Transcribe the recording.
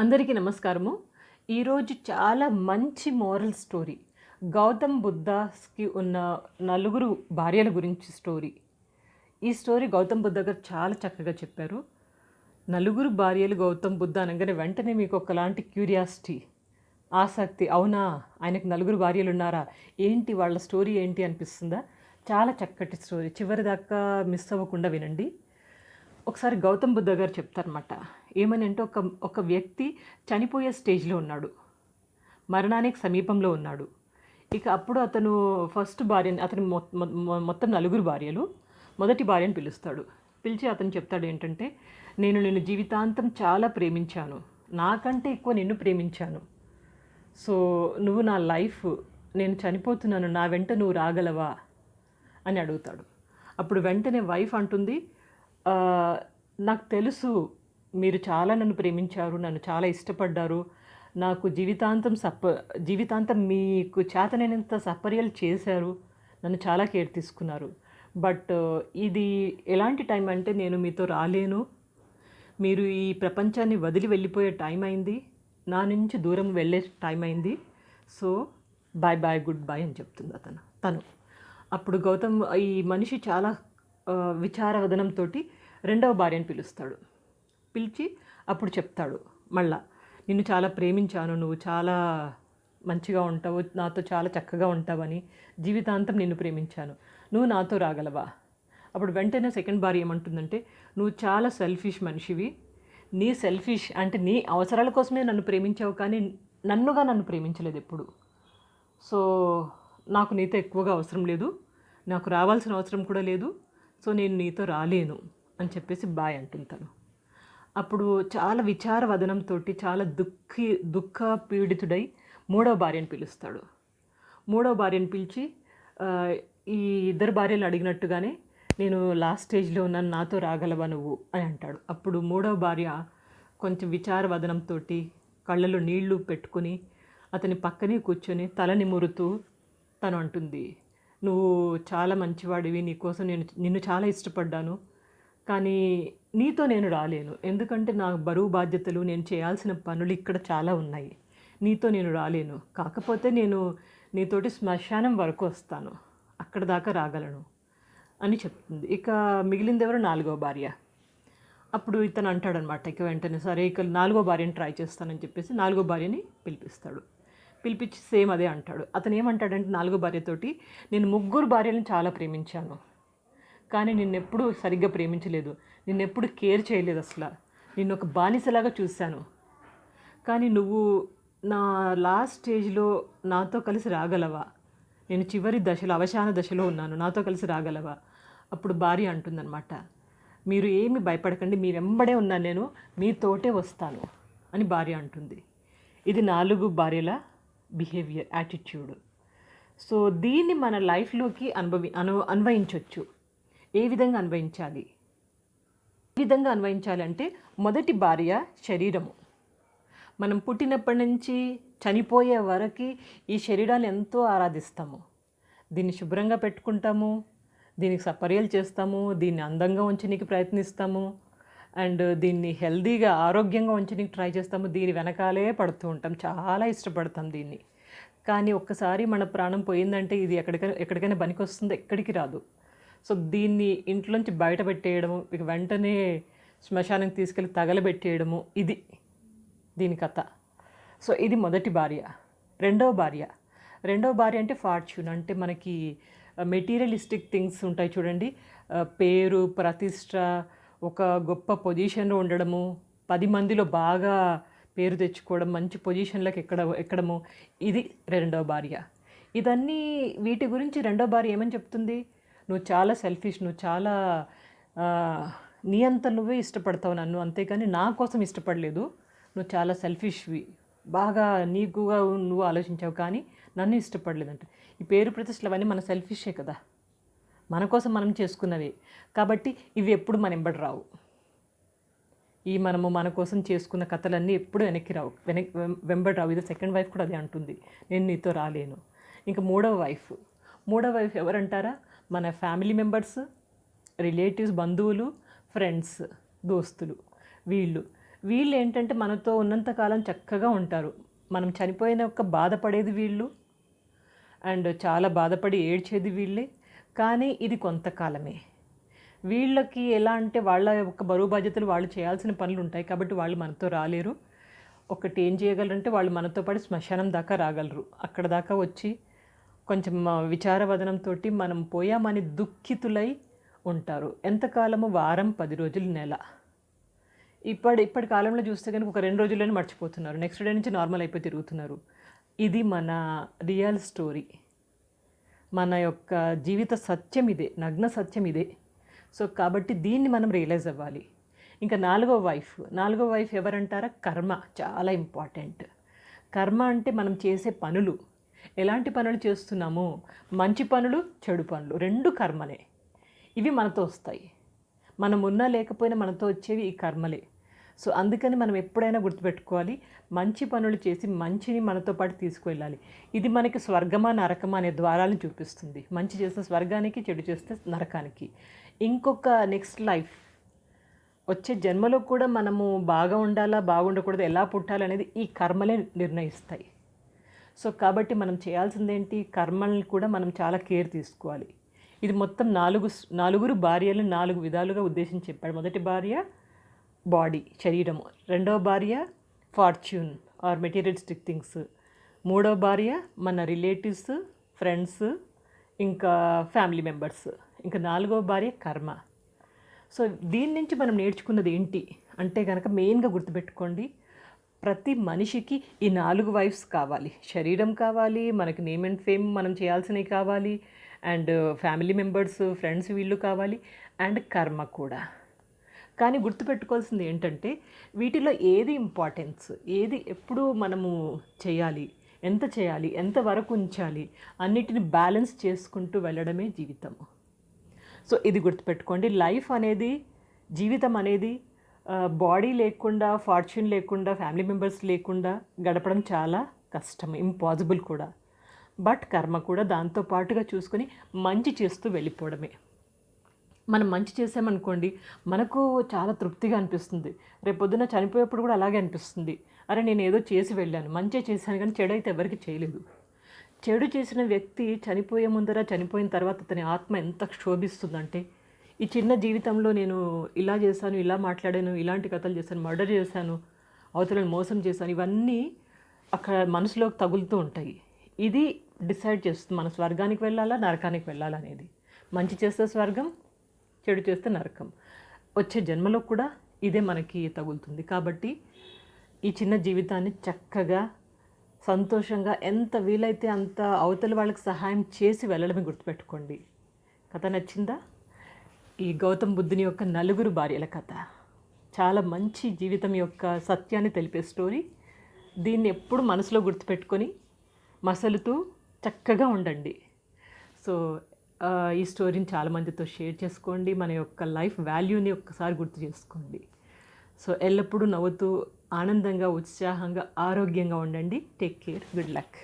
అందరికీ నమస్కారము. ఈరోజు చాలా మంచి మోరల్ స్టోరీ. గౌతమ్ బుద్ధకి ఉన్న నలుగురు భార్యల గురించి స్టోరీ. ఈ స్టోరీ గౌతమ్ బుద్ధ గారు చాలా చక్కగా చెప్పారు. నలుగురు భార్యలు గౌతమ్ బుద్ధ అనగానే వెంటనే మీకు ఒకలాంటి క్యూరియాసిటీ, ఆసక్తి, అవునా ఆయనకు నలుగురు భార్యలు ఉన్నారా, ఏంటి వాళ్ళ స్టోరీ ఏంటి అనిపిస్తుందా? చాలా చక్కటి స్టోరీ, చివరి దాకా మిస్ అవ్వకుండా వినండి. ఒకసారి గౌతమ్ బుద్ధ గారు చెప్తారన్నమాట. ఏమని అంటే ఒక వ్యక్తి చనిపోయే స్టేజ్లో ఉన్నాడు, మరణానికి సమీపంలో ఉన్నాడు. ఇక అప్పుడు అతను ఫస్ట్ భార్యని, అతను మొత్తం నలుగురు భార్యలు, మొదటి భార్యను పిలుస్తాడు. పిలిచి అతను చెప్తాడు ఏంటంటే, నేను నిన్ను జీవితాంతం చాలా ప్రేమించాను, నాకంటే ఎక్కువ నిన్ను ప్రేమించాను. సో నువ్వు నా లైఫ్, నేను చనిపోతున్నాను, నా వెంట నువ్వు రాగలవా అని అడుగుతాడు. అప్పుడు వెంటనే వైఫ్ అంటుంది, నాకు తెలుసు మీరు చాలా నన్ను ప్రేమించారు, నన్ను చాలా ఇష్టపడ్డారు, నాకు జీవితాంతం మీకు చేతనైనంత సపర్యలు చేశారు, నన్ను చాలా కేర్ తీసుకున్నారు. బట్ ఇది ఎలాంటి టైం అంటే నేను మీతో రాలేను, మీరు ఈ ప్రపంచాన్ని వదిలి వెళ్ళిపోయే టైం అయింది, నా నుంచి దూరం వెళ్ళే టైం అయింది. So bye bye, goodbye అని చెప్తుంది తను. అప్పుడు గౌతమ్, ఈ మనిషి చాలా విచారవదనంతో రెండవ భార్యను పిలుస్తాడు. పిలిచి అప్పుడు చెప్తాడు మళ్ళా, నిన్ను చాలా ప్రేమించాను, నువ్వు చాలా మంచిగా ఉంటావు, నాతో చాలా చక్కగా ఉంటావని, జీవితాంతం నిన్ను ప్రేమించాను, నువ్వు నాతో రాగలవా? అప్పుడు వెంటనే సెకండ్ భార్య ఏమంటుందంటే, నువ్వు చాలా సెల్ఫిష్ మనిషివి, నీ సెల్ఫిష్ అంటే నీ అవసరాల కోసమే నన్ను ప్రేమించావు, కానీ నన్ను ప్రేమించలేదు ఎప్పుడు. సో నాకు నీతో ఎక్కువగా అవసరం లేదు, నాకు రావాల్సిన అవసరం కూడా లేదు, సో నేను నీతో రాలేను అని చెప్పేసి బాయ్ అంటుంటాను. అప్పుడు చాలా విచారవదనంతో, చాలా దుఃఖ పీడితుడై మూడవ భార్యను పిలుస్తాడు. మూడవ భార్యను పిలిచి, ఈ ఇద్దరు భార్యలు అడిగినట్టుగానే నేను లాస్ట్ స్టేజ్లో ఉన్నాను, నాతో రాగలవా నువ్వు అని అంటాడు. అప్పుడు మూడవ భార్య కొంచెం విచారవదనంతో కళ్ళలో నీళ్లు పెట్టుకుని అతని పక్కనే కూర్చొని తల నిమురుతూ తను అంటుంది, నువ్వు చాలా మంచివాడివి, నీకోసం నిన్ను చాలా ఇష్టపడ్డాను, కానీ నీతో నేను రాలేను, ఎందుకంటే నా బరువు బాధ్యతలు, నేను చేయాల్సిన పనులు ఇక్కడ చాలా ఉన్నాయి, నీతో నేను రాలేను, కాకపోతే నేను నీతోటి శ్మశానం వరకు వస్తాను, అక్కడ దాకా రాగలను అని చెప్తుంది. ఇక మిగిలింది ఎవరు? నాలుగో భార్య. అప్పుడు ఇతను అంటాడనమాట, ఇక వెంటనే సరే ఇక నాలుగో భార్యని ట్రై చేస్తానని చెప్పేసి నాలుగో భార్యని పిలిపిస్తాడు. పిలిపించి సేమ్ అదే అంటాడు. అతను ఏమంటాడంటే నాలుగో భార్యతోటి, నేను ముగ్గురు భార్యలను చాలా ప్రేమించాను, కానీ నిన్నెప్పుడు సరిగ్గా ప్రేమించలేదు, నిన్నెప్పుడు కేర్ చేయలేదు, అసలు నిన్ను ఒక బానిసలాగా చూశాను, కానీ నువ్వు నా లాస్ట్ స్టేజ్లో నాతో కలిసి రాగలవా? నేను చివరి దశలో, అవసాన దశలో ఉన్నాను, నాతో కలిసి రాగలవా? అప్పుడు భార్య అంటుందన్నమాట, మీరు ఏమి భయపడకండి, మీ వెంబడే ఉన్నాను, నేను మీతోటే వస్తాను అని భార్య అంటుంది. ఇది నాలుగు భార్యల బిహేవియర్, యాటిట్యూడ్. సో దీన్ని మన లైఫ్లోకి అన్వయించవచ్చు. ఏ విధంగా అన్వయించాలి? ఏ విధంగా అన్వయించాలి అంటే, మొదటి భార్య శరీరము. మనం పుట్టినప్పటి నుంచి చనిపోయే వరకు ఈ శరీరాన్ని ఎంతో ఆరాధిస్తాము, దీన్ని శుభ్రంగా పెట్టుకుంటాము, దీనికి సపర్యలు చేస్తాము, దీన్ని అందంగా ఉంచడానికి ప్రయత్నిస్తాము, అండ్ దీన్ని హెల్దీగా ఆరోగ్యంగా ఉంచడానికి ట్రై చేస్తాము, దీని వెనకాలే పడుతూ ఉంటాం, చాలా ఇష్టపడతాం దీన్ని. కానీ ఒక్కసారి మన ప్రాణం పోయిందంటే ఇది ఎక్కడికైనా పనికి వస్తుందో? ఎక్కడికి రాదు. సో దీన్ని ఇంట్లోంచి బయట పెట్టేయడము, ఇక వెంటనే శ్మశానానికి తీసుకెళ్ళి తగలబెట్టేయడము, ఇది దీని కథ. సో ఇది మొదటి భార్య. రెండవ భార్య అంటే ఫార్చ్యూన్, అంటే మనకి మెటీరియలిస్టిక్ థింగ్స్ ఉంటాయి చూడండి, పేరు, ప్రతిష్ట, ఒక గొప్ప పొజిషన్లో ఉండడము, 10 మందిలో బాగా పేరు తెచ్చుకోవడం, మంచి పొజిషన్లకు ఎక్కడము, ఇది రెండవ భార్య. ఇదన్నీ వీటి గురించి రెండవ భార్య ఏమని చెప్తుంది? నువ్వు చాలా సెల్ఫిష్, నువ్వు చాలా నీ అంత నువ్వే ఇష్టపడతావు నన్ను, అంతేకాని నా కోసం ఇష్టపడలేదు, నువ్వు చాలా సెల్ఫిష్వి, బాగా నీకుగా నువ్వు ఆలోచించావు, కానీ నన్ను ఇష్టపడలేదంట. ఈ పేరు ప్రతిష్టలు అవన్నీ మన సెల్ఫిషే కదా, మన కోసం మనం చేసుకున్నవే, కాబట్టి ఇవి ఎప్పుడు మన వెంబడి రావు. మనము మన కోసం చేసుకున్న కథలన్నీ ఎప్పుడు వెంబడి రావు. ఇది సెకండ్ వైఫ్ కూడా అదే అంటుంది, నేను నీతో రాలేను. ఇంకా మూడవ వైఫ్ ఎవరంటారా? మన ఫ్యామిలీ మెంబర్స్, రిలేటివ్స్, బంధువులు, ఫ్రెండ్స్, దోస్తులు, వీళ్ళు ఏంటంటే మనతో ఉన్నంతకాలం చక్కగా ఉంటారు. మనం చనిపోయిన యొక్క బాధపడేది వీళ్ళు, అండ్ చాలా బాధపడి ఏడ్చేది వీళ్ళే. కానీ ఇది కొంతకాలమే. వీళ్ళకి ఎలా అంటే వాళ్ళ యొక్క బరువు బాధ్యతలు వాళ్ళు చేయాల్సిన పనులు ఉంటాయి కాబట్టి వాళ్ళు మనతో రాలేరు. ఒకటి ఏం చేయగలరంటే వాళ్ళు మనతో పాటు శ్మశానం దాకా రాగలరు. అక్కడ దాకా వచ్చి కొంచెం విచారవదనంతో మనం పోయామని దుఃఖితులై ఉంటారు. ఎంతకాలము? వారం, 10 రోజులు, నెల. ఇప్పటి కాలంలో చూస్తే కనుక ఒక 2 రోజుల్లోనే మర్చిపోతున్నారు. నెక్స్ట్ డే నుంచి నార్మల్ అయిపోయి తిరుగుతున్నారు. ఇది మన రియల్ స్టోరీ. మన యొక్క జీవిత సత్యం ఇదే, నగ్న సత్యం ఇదే. సో కాబట్టి దీన్ని మనం రియలైజ్ అవ్వాలి. ఇంకా నాలుగో వైఫ్ ఎవరంటారా? కర్మ. చాలా ఇంపార్టెంట్. కర్మ అంటే మనం చేసే పనులు, ఎలాంటి పనులు చేస్తున్నామో, మంచి పనులు, చెడు పనులు, 2 కర్మలే. ఇవి మనతో వస్తాయి. మనం ఉన్నా లేకపోయినా మనతో వచ్చేవి ఈ కర్మలే. సో అందుకని మనం ఎప్పుడైనా గుర్తుపెట్టుకోవాలి, మంచి పనులు చేసి మంచిని మనతో పాటు తీసుకువెళ్ళాలి. ఇది మనకి స్వర్గమా నరకమా అనే ద్వారాలను చూపిస్తుంది. మంచి చేస్తే స్వర్గానికి, చెడు చేస్తే నరకానికి. ఇంకొక నెక్స్ట్ లైఫ్, వచ్చే జన్మలో కూడా మనము బాగా ఉండాలా, బాగుండకూడదు, ఎలా పుట్టాలనేది ఈ కర్మలే నిర్ణయిస్తాయి. సో కాబట్టి మనం చేయాల్సిందేంటి? కర్మల్ని కూడా మనం చాలా కేర్ తీసుకోవాలి. ఇది మొత్తం నలుగురు భార్యలు 4 విధాలుగా ఉద్దేశించి చెప్పాడు. మొదటి భార్య బాడీ, శరీరము. రెండవ భార్య ఫార్చ్యూన్ ఆర్ మెటీరియలిస్టిక్ థింగ్స్. మూడవ భార్య మన రిలేటివ్స్, ఫ్రెండ్స్, ఇంకా ఫ్యామిలీ మెంబర్స్. ఇంకా 4వ భార్య కర్మ. సో దీని నుంచి మనం నేర్చుకున్నది ఏంటి అంటే కనుక మెయిన్గా గుర్తుపెట్టుకోండి, ప్రతి మనిషికి ఈ 4 వైఫ్స్ కావాలి. శరీరం కావాలి, మనకి నేమ్ అండ్ ఫేమ్ మనం చేయాల్సినవి కావాలి, అండ్ ఫ్యామిలీ మెంబర్స్, ఫ్రెండ్స్ వీళ్ళు కావాలి, అండ్ కర్మ కూడా. కానీ గుర్తుపెట్టుకోవాల్సింది ఏంటంటే వీటిలో ఏది ఇంపార్టెన్స్, ఏది ఎప్పుడు మనము చేయాలి, ఎంత వరకు ఉంచాలి, అన్నిటిని బ్యాలెన్స్ చేసుకుంటూ వెళ్ళడమే జీవితము. సో ఇది గుర్తుపెట్టుకోండి. లైఫ్ అనేది, జీవితం అనేది బాడీ లేకుండా, ఫార్చ్యూన్ లేకుండా, ఫ్యామిలీ మెంబర్స్ లేకుండా గడపడం చాలా కష్టం, ఇంపాసిబుల్ కూడా. బట్ కర్మ కూడా దాంతో పాటుగా చూసుకొని మంచి చేస్తూ వెళ్ళిపోవడమే. మనం మంచి చేసామనుకోండి, మనకు చాలా తృప్తిగా అనిపిస్తుంది. రేపొద్దున చనిపోయేప్పుడు కూడా అలాగే అనిపిస్తుంది. అరే నేను ఏదో చేసి వెళ్ళాను, మంచి చేశాను, కానీ చెడు అయితే ఎవరికి చేయలేదు. చెడు చేసిన వ్యక్తి చనిపోయే ముందర, చనిపోయిన తర్వాత అతని ఆత్మ ఎంత క్షోభిస్తుందంటే, ఈ చిన్న జీవితంలో నేను ఇలా చేశాను, ఇలా మాట్లాడాను, ఇలాంటి కథలు చేశాను, మర్డర్ చేశాను, అవతలను మోసం చేశాను, ఇవన్నీ అక్కడ మనసులోకి తగులుతూ ఉంటాయి. ఇది డిసైడ్ చేస్తుంది మన స్వర్గానికి వెళ్ళాలా, నరకానికి వెళ్ళాలా అనేది. మంచి చేస్తే స్వర్గం, చెడు చేస్తే నరకం. వచ్చే జన్మలో కూడా ఇదే మనకి తగులుతుంది. కాబట్టి ఈ చిన్న జీవితాన్ని చక్కగా, సంతోషంగా, ఎంత వీలైతే అంత అవతల వాళ్ళకి సహాయం చేసి వెళ్ళడమే గుర్తుపెట్టుకోండి. కథ నచ్చిందా? ఈ గౌతమ్ బుద్ధుని యొక్క 4 భార్యల కథ చాలా మంచి జీవితం యొక్క సత్యాన్ని తెలిపే స్టోరీ. దీన్ని ఎప్పుడు మనసులో గుర్తుపెట్టుకొని మసలుతూ చక్కగా ఉండండి. సో ఈ స్టోరీని చాలామందితో షేర్ చేసుకోండి. మన యొక్క లైఫ్ వాల్యూని ఒక్కసారి గుర్తు చేసుకోండి. సో ఎల్లప్పుడూ నవ్వుతూ, ఆనందంగా, ఉత్సాహంగా, ఆరోగ్యంగా ఉండండి. Take care. Good luck.